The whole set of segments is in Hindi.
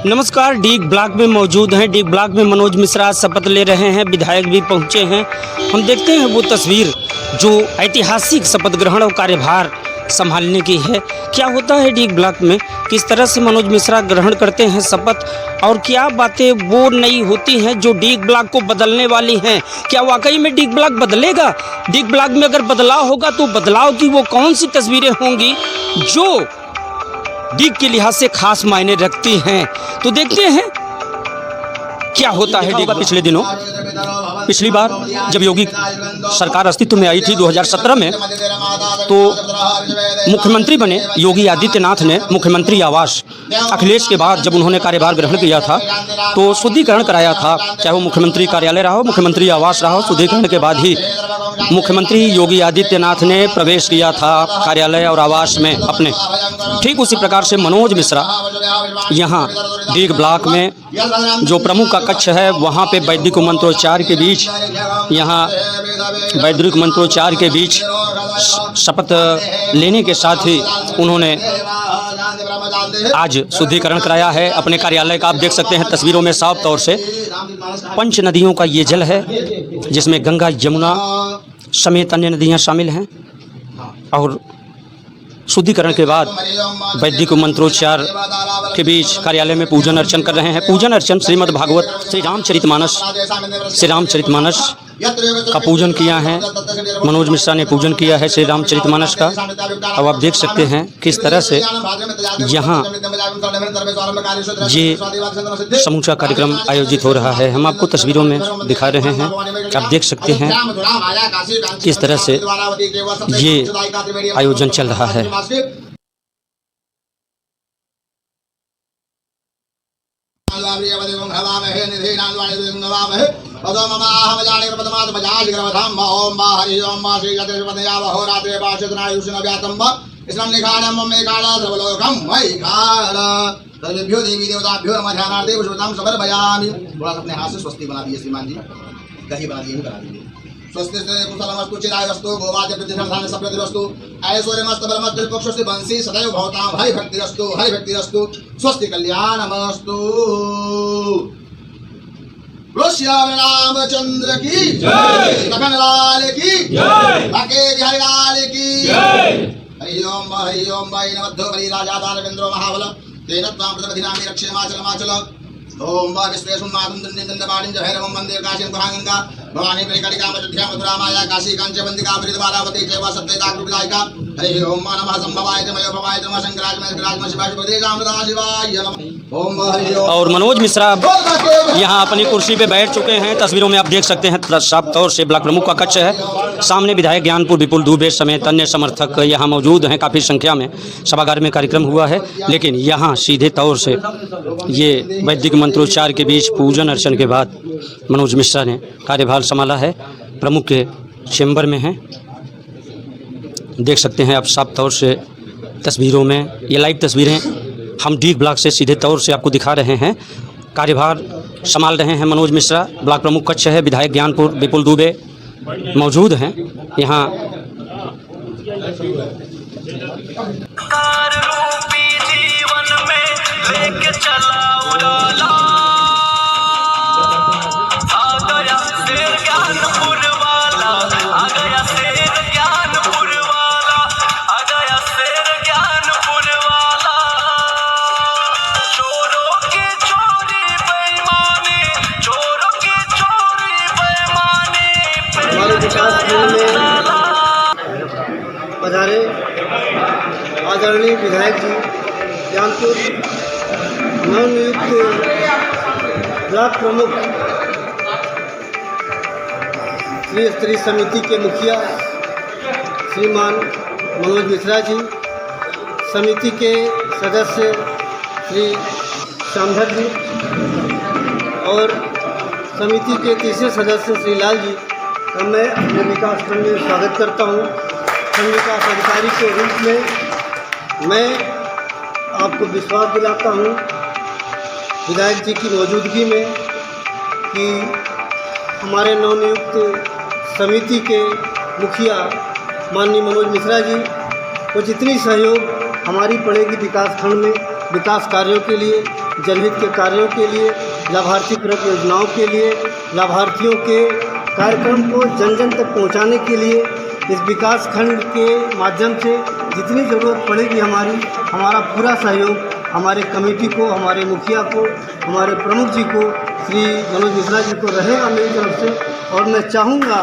नमस्कार, डीग ब्लॉक में मौजूद हैं। डीग ब्लॉक में मनोज मिश्रा शपथ ले रहे हैं, विधायक भी पहुंचे हैं। हम देखते हैं वो तस्वीर जो ऐतिहासिक शपथ ग्रहण और कार्यभार संभालने की है। क्या होता है डीग ब्लॉक में, किस तरह से मनोज मिश्रा ग्रहण करते हैं शपथ, और क्या बातें वो नई होती हैं जो डीग ब्लॉक को बदलने वाली हैं। क्या वाकई में डीग ब्लॉक बदलेगा? डीग ब्लॉक में अगर बदलाव होगा तो बदलाव की वो कौन सी तस्वीरें होंगी जो डीग के लिहाज से खास मायने रखती हैं। तो देखते हैं क्या होता है डीग। पिछले दिनों, पिछली बार जब योगी सरकार अस्तित्व में आई थी 2017 में, तो मुख्यमंत्री बने योगी आदित्यनाथ ने मुख्यमंत्री आवास। अखिलेश के बाद जब उन्होंने कार्यभार ग्रहण किया था तो शुद्धिकरण कराया था, चाहे वो मुख्यमंत्री कार्यालय रहा हो, मुख्यमंत्री आवास रहा हो। शुद्धिकरण के बाद ही मुख्यमंत्री योगी आदित्यनाथ ने प्रवेश किया था कार्यालय और आवास में अपने। ठीक उसी प्रकार से मनोज मिश्रा यहाँ डीग ब्लॉक में जो प्रमुख का कक्ष है वहाँ पे वैदिक मंत्रोच्चार के बीच, यहाँ वैदिक मंत्रोच्चार के बीच शपथ लेने के साथ ही उन्होंने आज शुद्धिकरण कराया है अपने कार्यालय का। आप देख सकते हैं तस्वीरों में साफ तौर से पंच नदियों का ये जल है, जिसमें गंगा, यमुना समेत अन्य नदियाँ शामिल हैं। और शुद्धिकरण के बाद वैदिक मंत्रोच्चार के बीच कार्यालय में पूजन अर्चन कर रहे हैं। पूजन अर्चन श्रीमद् भागवत श्री रामचरितमानस का पूजन किया है। मनोज मिश्रा ने पूजन किया है श्री रामचरितमानस का। अब आप देख सकते हैं किस तरह से यहाँ ये समूचा कार्यक्रम आयोजित हो रहा है। हम आपको तस्वीरों में दिखा रहे हैं, आप देख सकते हैं किस तरह से ये आयोजन चल रहा है। सर्वेभ्यो देवी देवताभ्यो नमः। ध्यानार्थे पुष्पतां समर्पयामि। थोड़ा सा अपने हाथ से स्वस्ति बना दीजिए श्रीमान जी, दही बना दीजिए, बना दीजिए। स्वस्ति से कुशलमस्तु चिरायस्तु गोवाद्य प्रतिष्ठान सप्रतिरस्तु ऐश्वर्यमस्तु बलमस्तु पक्षस्ति वंशी सदैव भवतां हरि भक्तिरस्तु, हरि भक्तिरस्तु। स्वस्ति कल्याणमस्तु। श्याम रामचंद्र की जय, लखन लाल की जय, बाके बिहारी लाल की जय। हरि ओम वै नमः। बलि राजा दानवेंद्र महाबल तेन त्वां प्रतिपदिनामि रक्षे माचल माचल। ओम वा विश्वेशं मातुं दण्डं च भैरवं वन्दे काशीं पुराङ्गङ्गा। भवानी परिकलिका मधुध्या मधुरा माया काशी काञ्चवन्दिका वृद्धबालावती चैव सत्त्वेता कृपलायिका। हरि ओम नमः संभवाय च मयो भवाय च शंकराय महेन्द्राय शिवाय प्रदेशामृता शिवाय नमः। ओम हरि ओम। और मनोज मिश्रा यहाँ अपनी कुर्सी पे बैठ चुके हैं। तस्वीरों में आप देख सकते हैं साफ तौर से ब्लॉक प्रमुख का कक्ष है। सामने विधायक ज्ञानपुर विपुल दुबे समेत अन्य समर्थक यहाँ मौजूद हैं। काफ़ी संख्या में सभागार में कार्यक्रम हुआ है, लेकिन यहाँ सीधे तौर से ये वैदिक मंत्रोच्चार के बीच पूजन अर्चन के बाद मनोज मिश्रा ने कार्यभार संभाला है। प्रमुख के चैम्बर में हैं, देख सकते हैं आप साफ तौर से तस्वीरों में। ये लाइव तस्वीरें हम डीग ब्लॉक से सीधे तौर से आपको दिखा रहे हैं। कार्यभार संभाल रहे हैं मनोज मिश्रा। ब्लॉक प्रमुख कक्ष है, विधायक ज्ञानपुर विपुल दुबे मौजूद हैं यहाँ। जीवन में लेके चला उड़ाला, आ गया शेर ज्ञानपुर वाला, आ गया शेर ज्ञानपुर वाला, आ गया शेर ज्ञानपुर वाला। चोरों की चोरी बेईमानी, चोरों की चोरी बेईमानी पधारे आदरणीय विधायक जी, ज्ञानपुर नवनियुक्त ब्लॉक प्रमुख श्री स्तरीय समिति के मुखिया श्रीमान मनोज मिश्रा जी, समिति के सदस्य श्री श्यामधर जी और समिति के तीसरे सदस्य श्री लाल जी का मैं अपने विकास खंड में स्वागत करता हूँ। खंड विकास अधिकारी के रूप में मैं आपको विश्वास दिलाता हूँ विधायक जी की मौजूदगी में कि हमारे नवनियुक्त समिति के मुखिया माननीय मनोज मिश्रा जी को जितनी सहयोग हमारी पड़ेगी विकास खंड में विकास कार्यों के लिए जनहित के कार्यों के लिए, लाभार्थी परक योजनाओं के लिए, लाभार्थियों के कार्यक्रम को जन जन तक पहुंचाने के लिए इस विकास खंड के माध्यम से जितनी ज़रूरत पड़ेगी हमारा पूरा सहयोग हमारे कमेटी को, हमारे मुखिया को, हमारे प्रमुख जी को, श्री मनोज मिश्रा जी को रहेगा मेरी तरफ से। और मैं चाहूँगा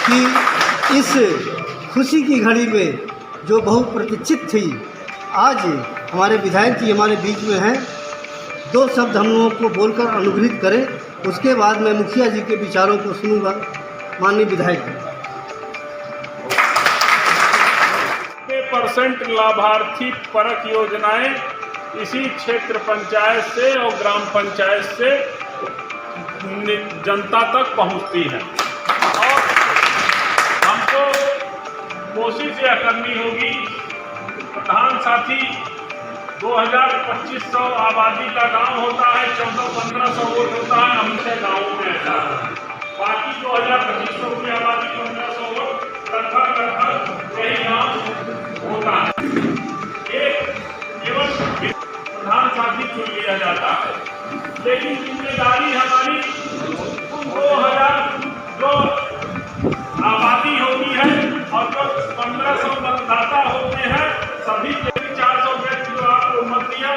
कि इस खुशी की घड़ी में जो बहुत प्रतीक्षित थी, आज हमारे विधायक जी हमारे बीच में हैं। 2 शब्द हम लोगों को बोलकर अनुग्रहित करें, उसके बाद मैं मुखिया जी के विचारों को सुनूंगा। माननीय विधायक जी। 90% लाभार्थी परक योजनाएं इसी क्षेत्र पंचायत से और ग्राम पंचायत से जनता तक पहुंचती हैं और हमको कोशिश यह करनी होगी। प्रधान साथी 2000-2500 आबादी का गांव होता है, 1400-1500 वोट होता है, हमसे गाँव में ऐसा बाकी 2000-2500 की आबादी 1500 वोट लगभग यही गाँव होता है। एक केवल प्रधान साथी चुन लिया जाता है, लेकिन जिम्मेदारी हमारी 2000 जो आबादी होती है और जो 1500 मतदाता होते हैं, सभी 400 व्यक्ति जो आपको मत दिया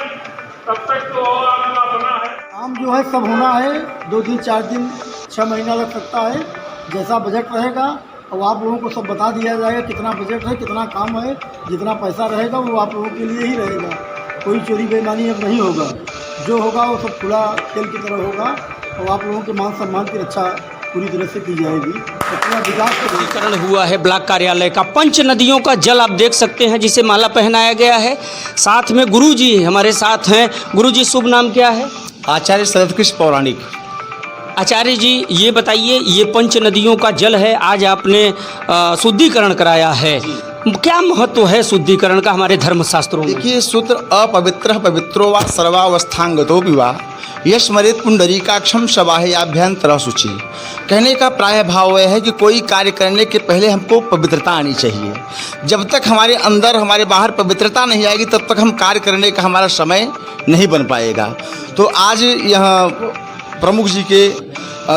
तब तक तो आपका बना है। काम जो है सब होना है, 2 दिन 4 दिन 6 महीना लग सकता है, जैसा बजट रहेगा और आप लोगों को सब बता दिया जाएगा कितना बजट है, कितना काम है, जितना पैसा रहेगा वो आप लोगों के लिए ही रहेगा। कोई चोरी बेईमानी अब नहीं होगा, जो होगा वो सब खुला खेल की तरह होगा और आप लोगों के मान सम्मान की रक्षा पूरी तरह से की जाएगी। तो पूरा विकास शुद्धिकरण हुआ है ब्लॉक कार्यालय का। 5 नदियों का जल आप देख सकते हैं जिसे माला पहनाया गया है। साथ में गुरुजी हमारे साथ हैं। गुरुजी शुभ नाम क्या है? आचार्य शरद कृष्ण पौराणिक। आचार्य जी ये बताइए, ये 5 नदियों का जल है, आज आपने शुद्धिकरण कराया है, क्या महत्व है शुद्धिकरण का हमारे धर्मशास्त्रों में? देखिए, सूत्र अपवित्र पवित्रो वा सर्वावस्थांगतो विवा यस्मरित पुंडरीकाक्षम शवाहयाभ्यंतर शुचि। कहने का प्राय भाव यह है कि कोई कार्य करने के पहले हमको पवित्रता आनी चाहिए। जब तक हमारे अंदर हमारे बाहर पवित्रता नहीं आएगी तब तक हम कार्य करने का हमारा समय नहीं बन पाएगा। तो आज यहाँ प्रमुख जी के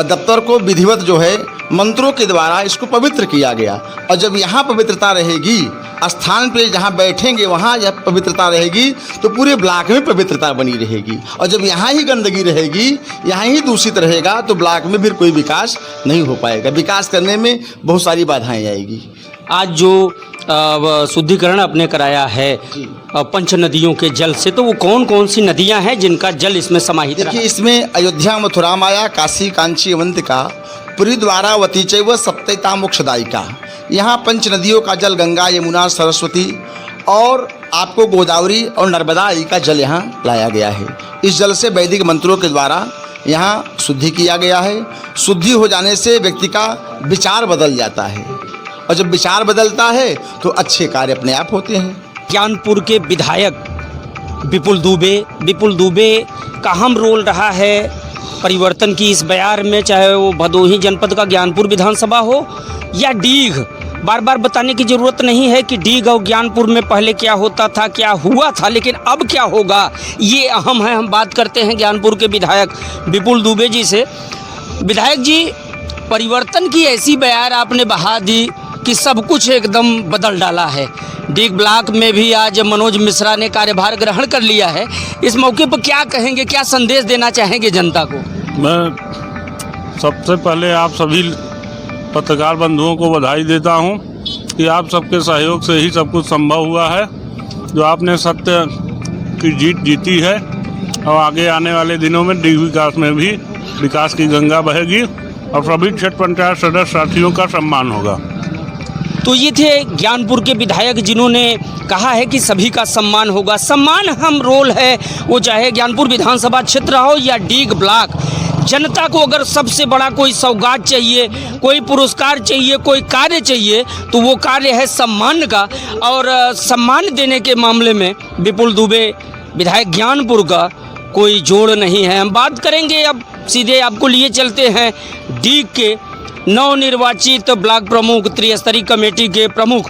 दफ्तर को विधिवत जो है मंत्रों के द्वारा इसको पवित्र किया गया। और जब यहाँ पवित्रता रहेगी, स्थान पे जहाँ बैठेंगे वहाँ जब पवित्रता रहेगी तो पूरे ब्लॉक में पवित्रता बनी रहेगी। और जब यहाँ ही गंदगी रहेगी, यहाँ ही दूषित रहेगा तो ब्लॉक में फिर कोई विकास नहीं हो पाएगा। विकास करने में बहुत सारी बाधाएं आएगी। आज जो शुद्धिकरण आपने कराया है 5 नदियों के जल से, तो वो कौन कौन सी नदियां हैं जिनका जल इसमें समाहित है? देखिए, इसमें अयोध्या, मथुरा, माया, काशी, कांची, अवंतिका, पुरी, द्वारावती चैव सप्तैता मोक्षदायिका। यहाँ 5 नदियों का जल गंगा, यमुना, सरस्वती और आपको गोदावरी और नर्मदा आदि का जल यहाँ लाया गया है। इस जल से वैदिक मंत्रों के द्वारा यहाँ शुद्धि किया गया है। शुद्धि हो जाने से व्यक्ति का विचार बदल जाता है और जब विचार बदलता है तो अच्छे कार्य अपने आप होते हैं। ज्ञानपुर के विधायक विपुल दुबे का अहम रोल रहा है परिवर्तन की इस बयार में, चाहे वो भदोही जनपद का ज्ञानपुर विधानसभा हो या डीग। बार बार बताने की ज़रूरत नहीं है कि डीग और ज्ञानपुर में पहले क्या होता था, क्या हुआ था, लेकिन अब क्या होगा ये अहम है। हम बात करते हैं ज्ञानपुर के विधायक विपुल दुबे जी से। विधायक जी, परिवर्तन की ऐसी बयार आपने बहा दी कि सब कुछ एकदम बदल डाला है। डीग ब्लॉक में भी आज मनोज मिश्रा ने कार्यभार ग्रहण कर लिया है। इस मौके पर क्या कहेंगे, क्या संदेश देना चाहेंगे जनता को? मैं सबसे पहले आप सभी पत्रकार बंधुओं को बधाई देता हूं कि आप सबके सहयोग से ही सब कुछ संभव हुआ है। जो आपने सत्य की जीत जीती है और आगे आने वाले दिनों में डीग विकास में भी विकास की गंगा बहेगी और सभी क्षेत्र पंचायत सदस्य साथियों का सम्मान होगा। तो ये थे ज्ञानपुर के विधायक जिन्होंने कहा है कि सभी का सम्मान होगा। सम्मान हम रोल है, वो चाहे ज्ञानपुर विधानसभा क्षेत्र हो या डीग ब्लॉक। जनता को अगर सबसे बड़ा कोई सौगात चाहिए, कोई पुरस्कार चाहिए, कोई कार्य चाहिए, तो वो कार्य है सम्मान का। और सम्मान देने के मामले में विपुल दुबे विधायक ज्ञानपुर का कोई जोड़ नहीं है। हम बात करेंगे अब सीधे आपको लिए चलते हैं डीग के नवनिर्वाचित ब्लॉक प्रमुख, त्रिस्तरीय कमेटी के प्रमुख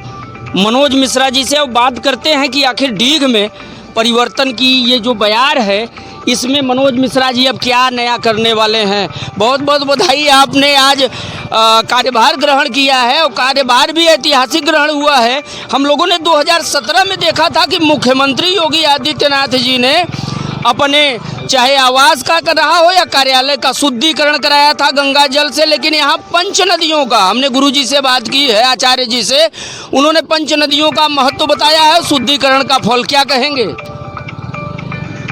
मनोज मिश्रा जी से। और बात करते हैं कि आखिर डीग में परिवर्तन की ये जो बयार है इसमें मनोज मिश्रा जी अब क्या नया करने वाले हैं। बहुत बहुत बधाई, आपने आज कार्यभार ग्रहण किया है और कार्यभार भी ऐतिहासिक ग्रहण हुआ है। हम लोगों ने 2017 में देखा था कि मुख्यमंत्री योगी आदित्यनाथ जी ने अपने चाहे आवास का कर रहा हो या कार्यालय का शुद्धिकरण कराया था गंगा जल से, लेकिन यहाँ पंच नदियों का हमने गुरुजी से बात की है, आचार्य जी से, उन्होंने पंच नदियों का महत्व बताया है, शुद्धिकरण का फल क्या कहेंगे?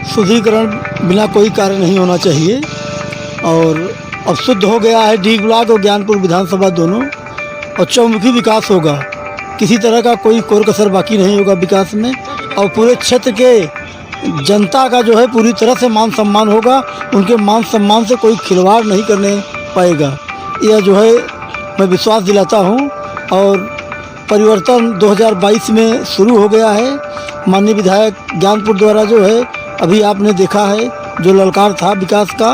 शुद्धिकरण बिना कोई कार्य नहीं होना चाहिए और अब शुद्ध हो गया है डीग ब्लॉक और ज्ञानपुर विधानसभा दोनों, और चौमुखी विकास होगा। किसी तरह का कोई कोर कसर बाकी नहीं होगा विकास में, और पूरे क्षेत्र के जनता का जो है पूरी तरह से मान सम्मान होगा। उनके मान सम्मान से कोई खिलवाड़ नहीं करने पाएगा, यह जो है मैं विश्वास दिलाता हूँ। और परिवर्तन 2022 में शुरू हो गया है। माननीय विधायक ज्ञानपुर द्वारा जो है अभी आपने देखा है जो ललकार था विकास का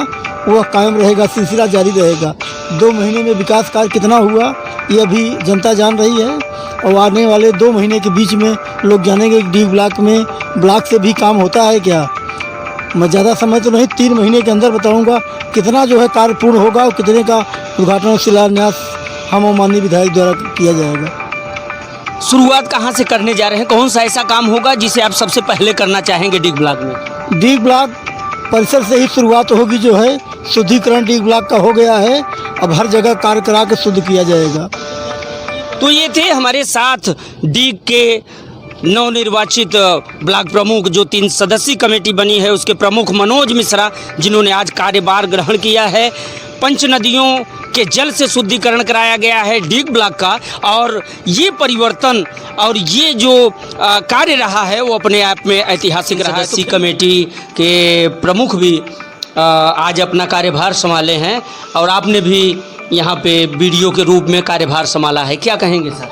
वह कायम रहेगा, सिलसिला जारी रहेगा। 2 महीने में विकास कार्य कितना हुआ ये अभी जनता जान रही है, और आने वाले 2 महीने के बीच में लोग जानेंगे कि डी ब्लॉक में ब्लॉक से भी काम होता है क्या। मैं ज़्यादा समय तो नहीं, 3 महीने के अंदर बताऊंगा कितना जो है कार्य पूर्ण होगा और कितने का उद्घाटन और शिलान्यास हम और माननीय विधायक द्वारा किया जाएगा। शुरुआत कहाँ से करने जा रहे हैं? कौन सा ऐसा काम होगा जिसे आप सबसे पहले करना चाहेंगे डी ब्लॉक में? डी ब्लॉक परिसर से ही शुरुआत होगी। जो है शुद्धिकरण डी ब्लॉक का हो गया है, अब हर जगह कार्य करा के शुद्ध किया जाएगा। तो ये थे हमारे साथ डीग के नवनिर्वाचित ब्लॉक प्रमुख, जो 3 सदस्यीय कमेटी बनी है उसके प्रमुख मनोज मिश्रा, जिन्होंने आज कार्यभार ग्रहण किया है। पंच नदियों के जल से शुद्धिकरण कराया गया है डीग ब्लॉक का, और ये परिवर्तन और ये जो कार्य रहा है वो अपने आप में ऐतिहासिक रहा है। सदस्यीय कमेटी के प्रमुख भी आज अपना कार्यभार संभाले हैं, और आपने भी यहाँ पे वीडियो के रूप में कार्यभार संभाला है, क्या कहेंगे सर?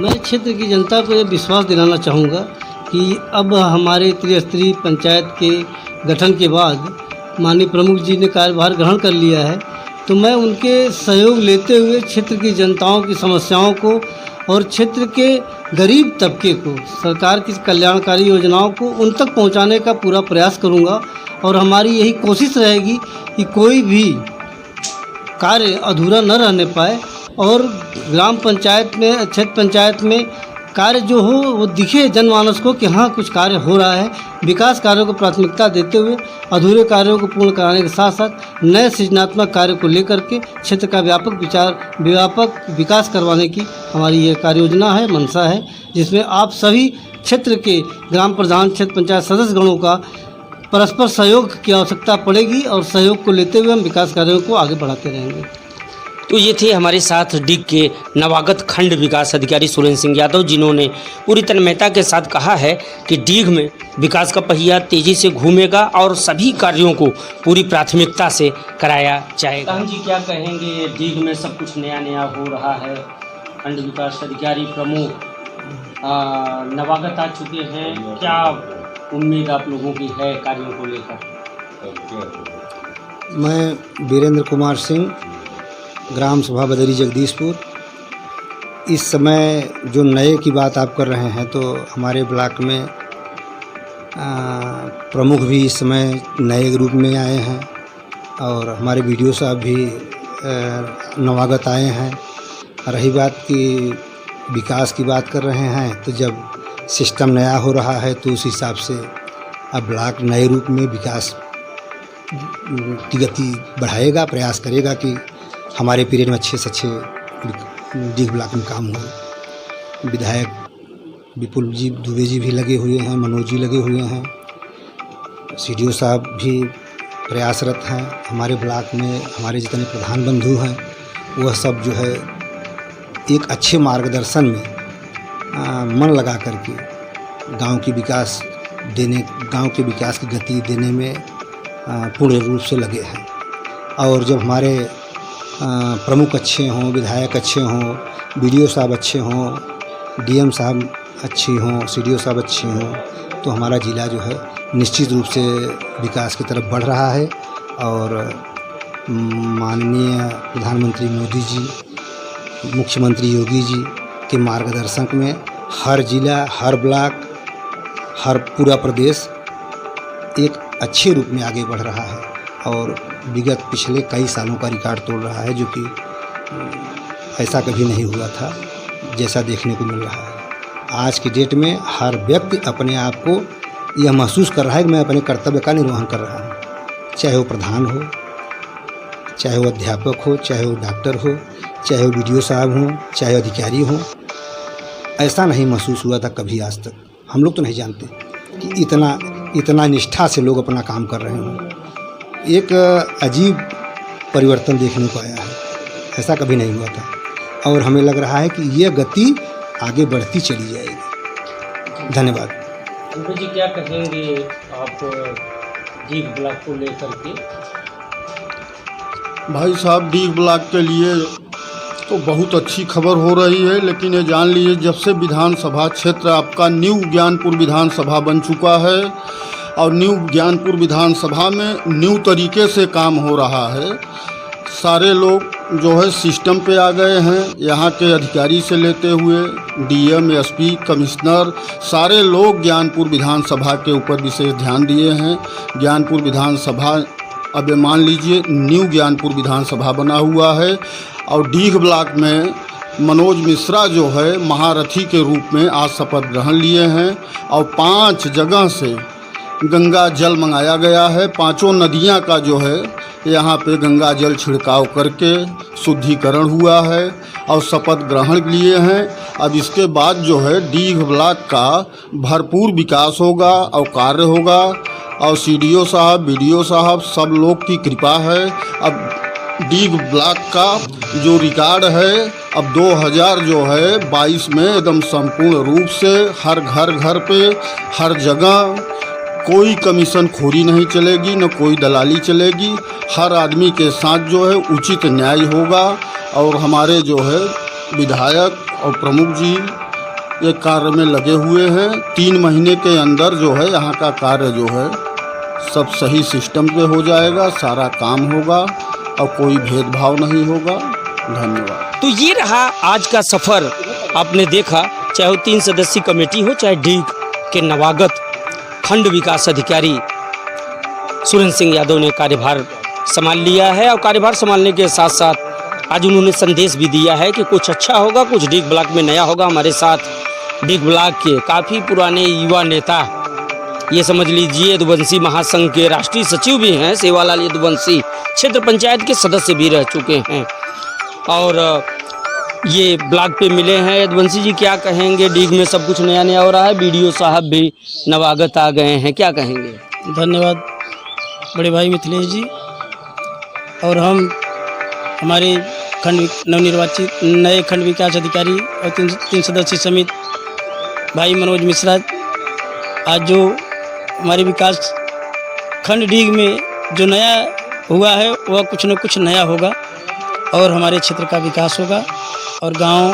मैं क्षेत्र की जनता को ये विश्वास दिलाना चाहूँगा कि अब हमारे त्रिस्तरीय पंचायत के गठन के बाद माननीय प्रमुख जी ने कार्यभार ग्रहण कर लिया है, तो मैं उनके सहयोग लेते हुए क्षेत्र की जनताओं की समस्याओं को और क्षेत्र के गरीब तबके को सरकार की कल्याणकारी योजनाओं को उन तक पहुंचाने का पूरा प्रयास करूंगा। और हमारी यही कोशिश रहेगी कि कोई भी कार्य अधूरा न रहने पाए और ग्राम पंचायत में, क्षेत्र पंचायत में कार्य जो हो वो दिखे जनमानस को कि हाँ कुछ कार्य हो रहा है। विकास कार्यों को प्राथमिकता देते हुए अधूरे कार्यों को पूर्ण कराने के साथ साथ नए सृजनात्मक कार्य को लेकर के क्षेत्र का व्यापक विकास करवाने की हमारी ये कार्य योजना है, मंशा है, जिसमें आप सभी क्षेत्र के ग्राम प्रधान, क्षेत्र पंचायत सदस्यगणों का परस्पर सहयोग की आवश्यकता पड़ेगी, और सहयोग को लेते हुए हम विकास कार्यों को आगे बढ़ाते रहेंगे। तो ये थे हमारे साथ डीग के नवागत खंड विकास अधिकारी सुरेंद्र सिंह यादव, जिन्होंने पूरी तन्मयता के साथ कहा है कि डीग में विकास का पहिया तेजी से घूमेगा और सभी कार्यों को पूरी प्राथमिकता से कराया जाएगा। हम जी क्या कहेंगे, डीग में सब कुछ नया नया हो रहा है, खंड विकास अधिकारी प्रमुख नवागत आ चुके हैं, क्या उम्मीद आप लोगों की है कार्यों को लेकर? मैं वीरेंद्र कुमार सिंह, ग्राम सभा बदरी जगदीशपुर। इस समय जो नए की बात आप कर रहे हैं, तो हमारे ब्लॉक में प्रमुख भी इस समय नए रूप में आए हैं, और हमारे वीडियो साहब भी नवागत आए हैं। रही बात की विकास की बात कर रहे हैं, तो जब सिस्टम नया हो रहा है तो उस हिसाब से अब ब्लॉक नए रूप में विकास की गति बढ़ाएगा, प्रयास करेगा कि हमारे पीरियड में अच्छे से अच्छे डीग ब्लॉक में काम हो। विधायक विपुल जी दुबे जी भी लगे हुए हैं, मनोज जी लगे हुए हैं, सीडीओ साहब भी प्रयासरत हैं। हमारे ब्लॉक में हमारे जितने प्रधान बंधु हैं वह सब जो है एक अच्छे मार्गदर्शन में मन लगा करके गांव के विकास की गति देने में पूर्ण रूप से लगे हैं। और जब हमारे प्रमुख अच्छे हों, विधायक अच्छे हों, बीडीओ साहब अच्छे हों, डीएम साहब अच्छी हों, सीडीओ साहब अच्छे हों, तो हमारा ज़िला जो है निश्चित रूप से विकास की तरफ बढ़ रहा है। और माननीय प्रधानमंत्री मोदी जी, मुख्यमंत्री योगी जी के मार्गदर्शन में हर जिला, हर ब्लॉक, हर पूरा प्रदेश एक अच्छे रूप में आगे बढ़ रहा है और विगत पिछले कई सालों का रिकॉर्ड तोड़ रहा है, जो कि ऐसा कभी नहीं हुआ था जैसा देखने को मिल रहा है। आज की डेट में हर व्यक्ति अपने आप को यह महसूस कर रहा है कि मैं अपने कर्तव्य का निर्वहन कर रहा हूँ, चाहे वो प्रधान हो, चाहे वो अध्यापक हो, चाहे वो डॉक्टर हो, चाहे वो BDO साहब हों, चाहे अधिकारी हों। ऐसा नहीं महसूस हुआ था कभी आज तक। हम लोग तो नहीं जानते कि इतना निष्ठा से लोग अपना काम कर रहे हों। एक अजीब परिवर्तन देखने को आया है, ऐसा कभी नहीं हुआ था और हमें लग रहा है कि यह गति आगे बढ़ती चली जाएगी। धन्यवाद। उनको जी क्या कहेंगे आप डीग ब्लॉक को लेकर के? भाई साहब, डीग ब्लॉक के लिए तो बहुत अच्छी खबर हो रही है, लेकिन ये जान लीजिए जब से विधानसभा क्षेत्र आपका न्यू ज्ञानपुर विधानसभा बन चुका है और न्यू ज्ञानपुर विधानसभा में न्यू तरीके से काम हो रहा है। सारे लोग जो है सिस्टम पे आ गए हैं। यहाँ के अधिकारी से लेते हुए DM, SP, कमिश्नर, सारे लोग ज्ञानपुर विधानसभा के ऊपर विशेष ध्यान दिए हैं। ज्ञानपुर विधानसभा अब ये मान लीजिए न्यू ज्ञानपुर विधानसभा बना हुआ है और डीग ब्लॉक में मनोज मिश्रा जो है महारथी के रूप में आज शपथ ग्रहण लिए हैं और 5 जगह से गंगा जल मंगाया गया है। 5 नदियां का जो है यहाँ पे गंगा जल छिड़काव करके शुद्धिकरण हुआ है और शपथ ग्रहण लिए हैं। अब इसके बाद जो है डीग ब्लॉक का भरपूर विकास होगा और कार्य होगा और CDO साहब, BDO साहब सब लोग की कृपा है। अब डीग ब्लॉक का जो रिकॉर्ड है अब 2022 में एकदम संपूर्ण रूप से हर घर पे हर जगह कोई कमीशन खोरी नहीं चलेगी, न कोई दलाली चलेगी। हर आदमी के साथ जो है उचित न्याय होगा और हमारे जो है विधायक और प्रमुख जी ये कार्य में लगे हुए हैं। 3 महीने के अंदर जो है यहाँ का कार्य जो है सब सही सिस्टम पे हो जाएगा, सारा काम होगा और कोई भेदभाव नहीं होगा। धन्यवाद। तो ये रहा आज का सफ़र। आपने देखा, चाहे वो 3 सदस्यीय कमेटी हो, चाहे डीग के नवागत खंड विकास अधिकारी सुरेंद्र सिंह यादव ने कार्यभार संभाल लिया है और कार्यभार संभालने के साथ साथ आज उन्होंने संदेश भी दिया है कि कुछ अच्छा होगा, कुछ डीग ब्लॉक में नया होगा। हमारे साथ डीग ब्लॉक के काफ़ी पुराने युवा नेता, ये समझ लीजिए यदुवंशी महासंघ के राष्ट्रीय सचिव भी हैं, सेवालाल यदुवंशी, क्षेत्र पंचायत के सदस्य भी रह चुके हैं और ये ब्लॉक पे मिले हैं। यदुवंशी जी क्या कहेंगे? डीग में सब कुछ नया नया हो रहा है, BDO साहब भी नवागत आ गए हैं, क्या कहेंगे? धन्यवाद बड़े भाई मिथिलेश जी। और हम हमारे नवनिर्वाचित नए खंड विकास अधिकारी और 3 सदस्यीय समिति भाई मनोज मिश्रा, आज जो हमारे विकास खंड डीग में जो नया हुआ है वह कुछ न कुछ नया होगा और हमारे क्षेत्र का विकास होगा और गांव